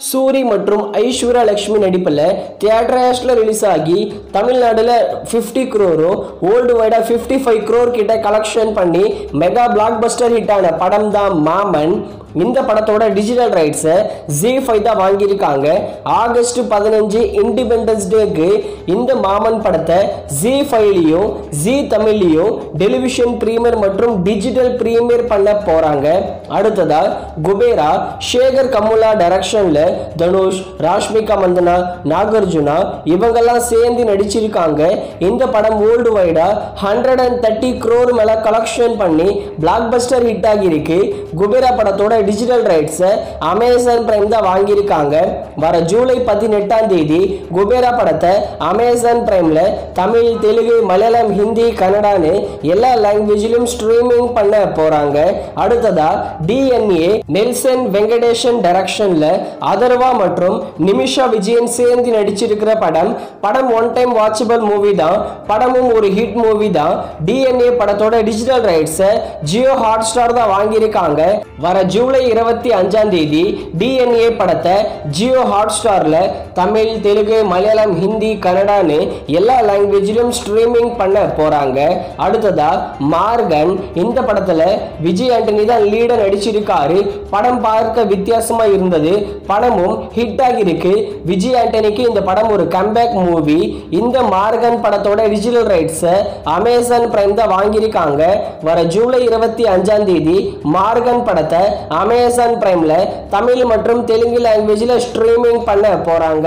சூரி மற்றும் ஐஸ்வர்யா லட்சுமி நடிப்பில் தியேட்டர்ஸில் ரிலீஸ் ஆகி தமிழ்நாடுல 50 crore வேர்ல்டு வைடா 55 crore கிட்ட கலெக்ஷன் பண்ணி மெகா பிளாக் பஸ்டர் ஹிட் ஆன படம் தான் மாமன். இந்த படத்தோட டிஜிட்டல் ரைட்ஸை ZEE5 தான் வாங்கியிருக்காங்க. ஆகஸ்ட் 15 இண்டிபெண்டன்ஸ் டேக்கு இந்த மாமன் படத்தை ZEE5லையும் ஜீ தமிழ்லையும் டெலிவிஷன் பிரீமியர் மற்றும் டிஜிட்டல் பிரீமியர் பண்ண போறாங்க. அடுத்ததா குபேரா சேகர் கமுலா டைரக்ஷன்ல தனுஷ், ராஷ்மிகா மந்தனா, நாகார்ஜுனா இவங்கெல்லாம் சேர்ந்து நடிச்சிருக்காங்க. இந்த படம் வேர்ல்டு வைடா 130 crore மேல கலெக்ஷன் பண்ணி பிளாக் பஸ்டர் ஹிட் ஆகியிருக்கு. குபேரா படத்தோட டிஜிட்டல் ரைட்ஸை அமேசான் பிரைம் தான் வாங்கியிருக்காங்க. வர ஜூலை 18ஆம் தேதி குபேரா படத்தை அமேசான் பிரைம்ல தமிழ், தெலுங்கு, மலையாளம், ஹிந்தி, கன்னடான்னு எல்லா லாங்குவேஜிலும் ஸ்ட்ரீமிங் பண்ண போறாங்க. அடுத்ததா DNA நெல்சன் வெங்கடேஷன் டைரக்ஷன்ல அதர்வா மற்றும் நிமிஷா விஜயன் சேர்ந்து நடிச்சிருக்கிற படம் ஒன் டைம் வாட்சபிள் மூவி தான். படமும் ஒரு ஹிட் மூவி தான். DNA படத்தோட டிஜிட்டல் ரைட்ஸை ஜியோ ஹாட்ஸ்டார் தான் வாங்கியிருக்காங்க. வர ஜூலை 25ஆம் தேதி DNA படத்தை ஜியோ ஹாட்ஸ்டார்ல தமிழ், தெலுங்கு, மலையாளம், ஹிந்தி, கன்னடான்னு எல்லா லாங்குவேஜிலும் ஸ்ட்ரீமிங் பண்ண போறாங்க. அடுத்ததா மார்கன். இந்த படத்துல விஜய் ஆண்டனி தான் லீட நடிச்சிருக்காரு. படம் பார்க்க வித்தியாசமா இருந்தது. படமும் ஹிட் ஆகிருக்கு. விஜய் ஆண்டனிக்கு இந்த படம் ஒரு கம்பேக் மூவி. இந்த மார்கன் படத்தோட டிஜிட்டல் ரைட்ஸை அமேசான் பிரைம் தான் வாங்கியிருக்காங்க. வர ஜூலை 25ஆம் தேதி மார்கன் படத்தை அமேசான் பிரைம்ல தமிழ் மற்றும் தெலுங்கு லாங்குவேஜில் ஸ்ட்ரீமிங் பண்ண போறாங்க.